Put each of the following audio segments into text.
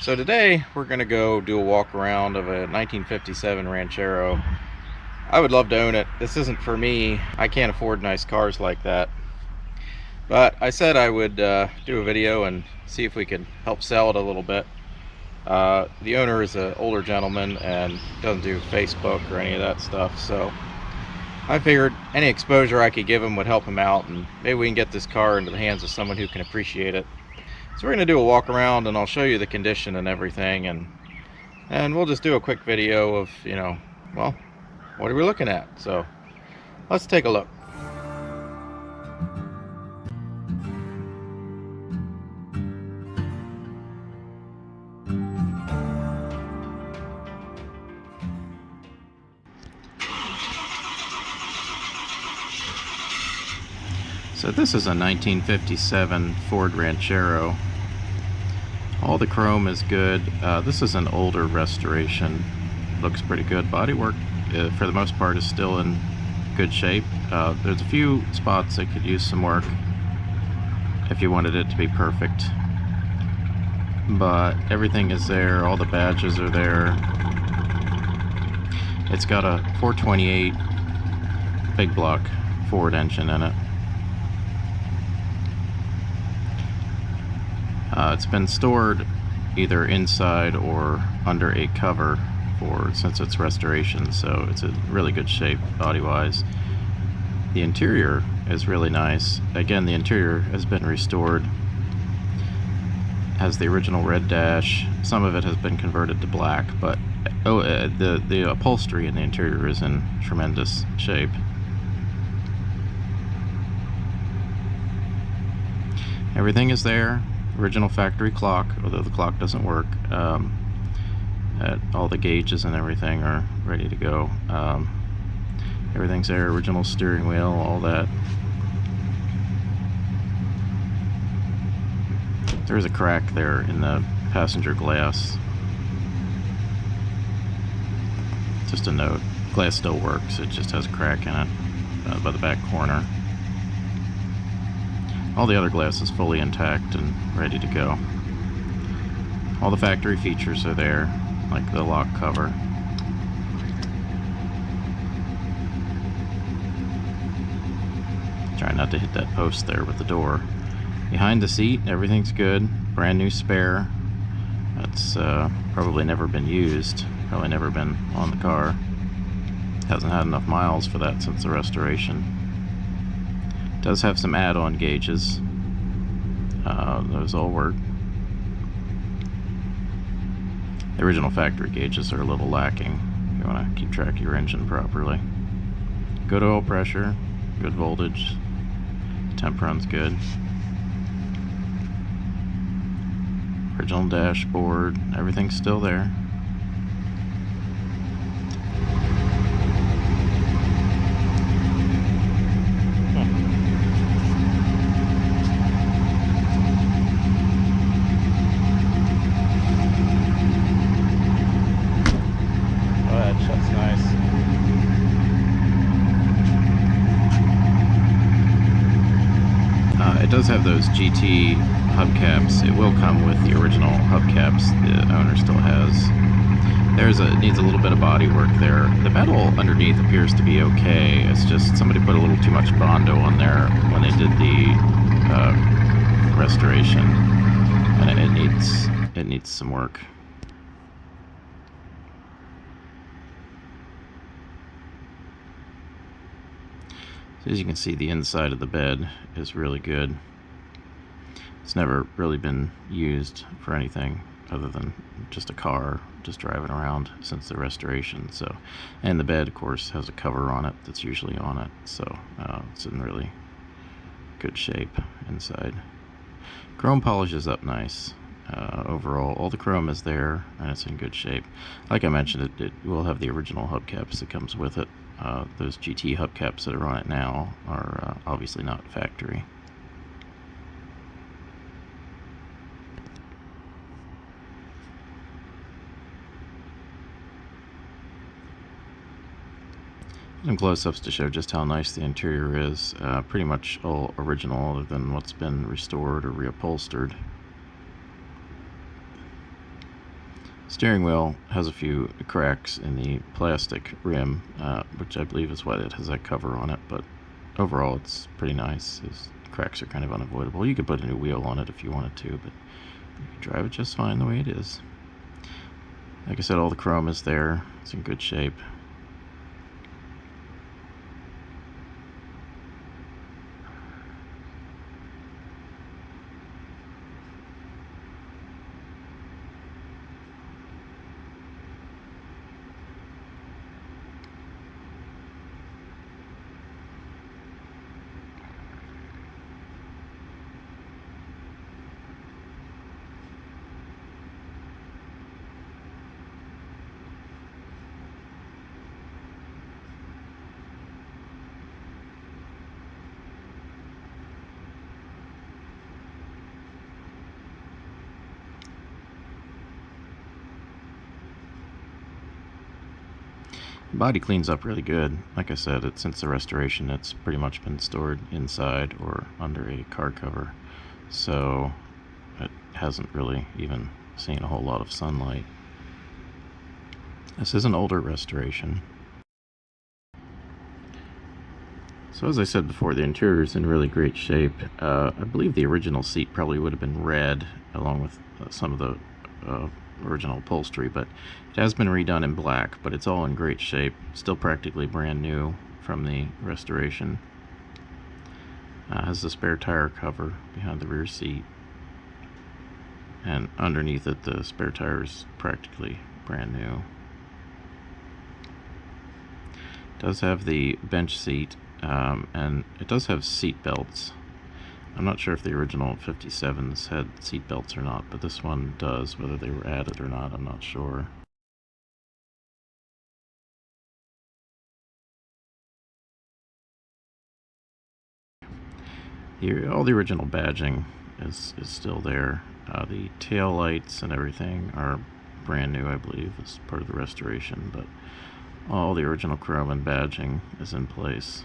So today we're going to go do a walk around of a 1957 Ranchero. I would love to own it. This isn't for me. I can't afford nice cars like that. But I said I would do a video and see if we could help sell it a little bit. The owner is an older gentleman and doesn't do Facebook or any of that stuff, so I figured any exposure I could give him would help him out, and maybe we can get this car into the hands of someone who can appreciate it. So we're going to do a walk around and I'll show you the condition and everything, and we'll just do a quick video of, well, what are we looking at? So let's take a look. So this is a 1957 Ford Ranchero. All the chrome is good. This is an older restoration. Looks pretty good. Bodywork, for the most part, is still in good shape. There's a few spots that could use some work if you wanted it to be perfect. But everything is there. All the badges are there. It's got a 428 big block Ford engine in it. It's been stored either inside or under a cover since its restoration, so it's in really good shape body-wise. The interior is really nice. Again, the interior has been restored. Has the original red dash. Some of it has been converted to black, but the upholstery in the interior is in tremendous shape. Everything is there. Original factory clock, although the clock doesn't work. All the gauges and everything are ready to go. Everything's there. Original steering wheel, all that. There's a crack there in the passenger glass. Just a note. Glass still works. It just has a crack in it by the back corner. All the other glass is fully intact and ready to go. All the factory features are there, like the lock cover. Try not to hit that post there with the door. Behind the seat, everything's good. Brand new spare. That's probably never been used. Probably never been on the car. Hasn't had enough miles for that since the restoration. Does have some add-on gauges. Those all work. The original factory gauges are a little lacking if you want to keep track of your engine properly. Good oil pressure, good voltage, temp run's good. Original dashboard, everything's still there. That's nice. It does have those GT hubcaps. It will come with the original hubcaps the owner still has. Needs a little bit of body work there. The metal underneath appears to be okay. It's just somebody put a little too much Bondo on there when they did the restoration, and it needs some work. So as you can see, the inside of the bed is really good. It's never really been used for anything other than just a car, just driving around since the restoration. So, and the bed, of course, has a cover on it that's usually on it. So it's in really good shape inside. Chrome polishes up nice. Overall, all the chrome is there and it's in good shape. Like I mentioned, it will have the original hubcaps that comes with it. Those GT hubcaps that are on it now are obviously not factory. Some close-ups to show just how nice the interior is. Pretty much all original other than what's been restored or reupholstered. Steering wheel has a few cracks in the plastic rim, which I believe is why it has that cover on it, but overall it's pretty nice. These cracks are kind of unavoidable. You could put a new wheel on it if you wanted to, but you can drive it just fine the way it is. Like I said, all the chrome is there. It's in good shape. The body cleans up really good. Like I said, since the restoration, it's pretty much been stored inside or under a car cover, so it hasn't really even seen a whole lot of sunlight. This is an older restoration. So as I said before, the interior is in really great shape. I believe the original seat probably would have been red along with some of the original upholstery, but it has been redone in black, but it's all in great shape. Still practically brand new from the restoration. Has the spare tire cover behind the rear seat, and underneath it the spare tire is practically brand new. It does have the bench seat, and it does have seat belts. I'm not sure if the original 57s had seat belts or not, but this one does. Whether they were added or not, I'm not sure. All the original badging is still there. The tail lights and everything are brand new, I believe, as part of the restoration, but all the original chrome and badging is in place.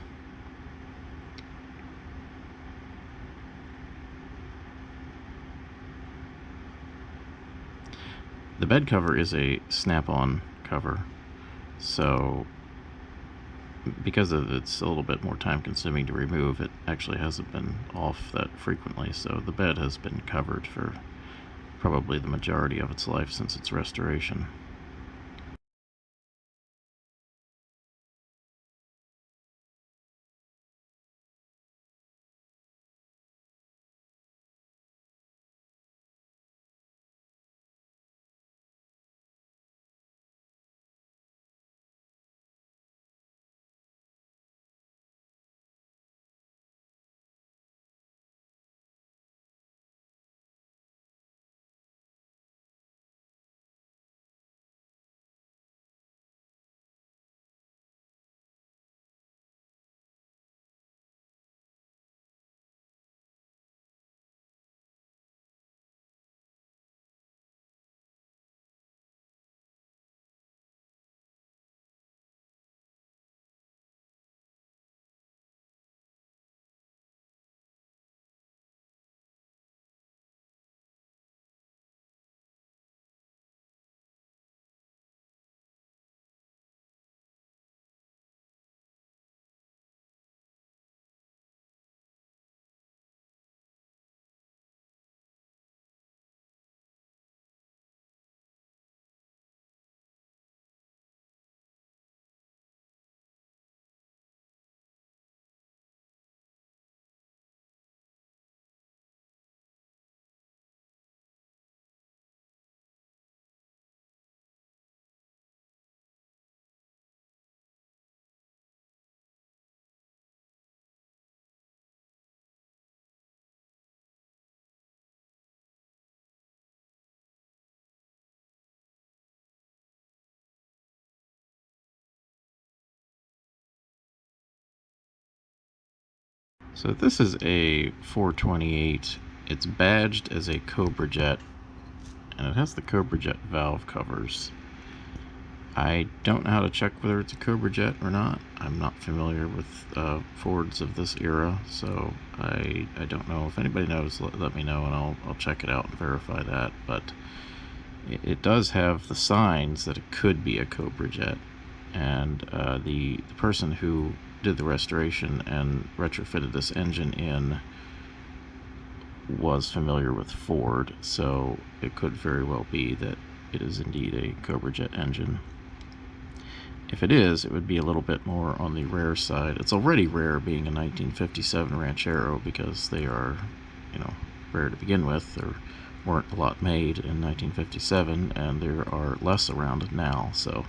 The bed cover is a snap-on cover, so because it's a little bit more time consuming to remove, it actually hasn't been off that frequently, so the bed has been covered for probably the majority of its life since its restoration. So this is a 428. It's badged as a Cobra Jet, and it has the Cobra Jet valve covers. I don't know how to check whether it's a Cobra Jet or not. I'm not familiar with Fords of this era, so I don't know. If anybody knows, let me know, and I'll check it out and verify that. But It does have the signs that it could be a Cobra jet, and the person who did the restoration and retrofitted this engine in was familiar with Ford, so it could very well be that it is indeed a Cobra jet engine. If it is, it would be a little bit more on the rare side. It's already rare being a 1957 Ranchero because they are, rare to begin with. There weren't a lot made in 1957, and there are less around now, so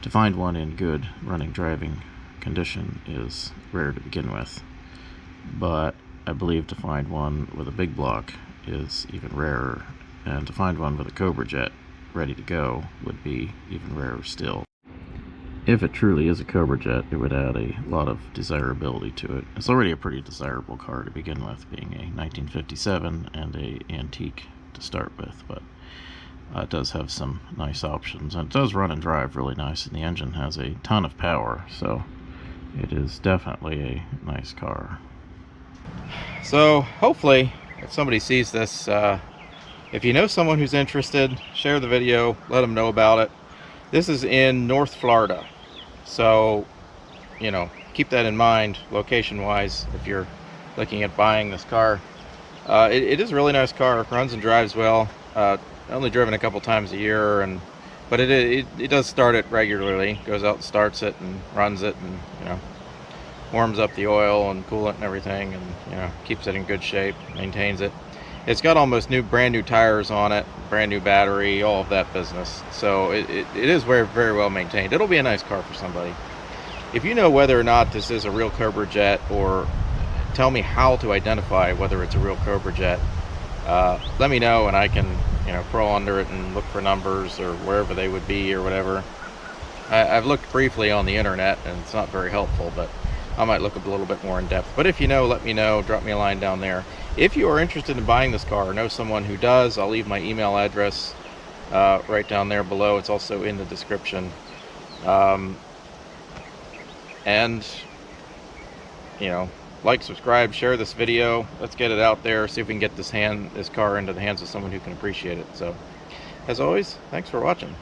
to find one in good running driving condition is rare to begin with. But I believe to find one with a big block is even rarer, and to find one with a Cobra jet ready to go would be even rarer still. If it truly is a Cobra jet, it would add a lot of desirability to it. It's already a pretty desirable car to begin with, being a 1957 and a antique to start with, but it does have some nice options, and it does run and drive really nice, and the engine has a ton of power, so it is definitely a nice car. So hopefully, if somebody sees this, if you know someone who's interested, share the video, let them know about it. This is in North Florida, so keep that in mind location wise if you're looking at buying this car. It is a really nice car, runs and drives well. Only driven a couple times a year, but it does start it regularly, goes out and starts it and runs it, and warms up the oil and coolant and everything, and keeps it in good shape, maintains it. It's got almost brand new tires on it, brand new battery, all of that business. So it is very, very well maintained. It'll be a nice car for somebody. If you know whether or not this is a real Cobra jet, or tell me how to identify whether it's a real Cobra jet, let me know, and I can crawl under it and look for numbers or wherever they would be or whatever. I've looked briefly on the internet, and it's not very helpful, but I might look a little bit more in depth. But if you know, let me know. Drop me a line down there. If you are interested in buying this car or know someone who does, I'll leave my email address right down there below. It's also in the description. And like, subscribe, share this video. Let's get it out there. See if we can get this car into the hands of someone who can appreciate it. So, as always, thanks for watching.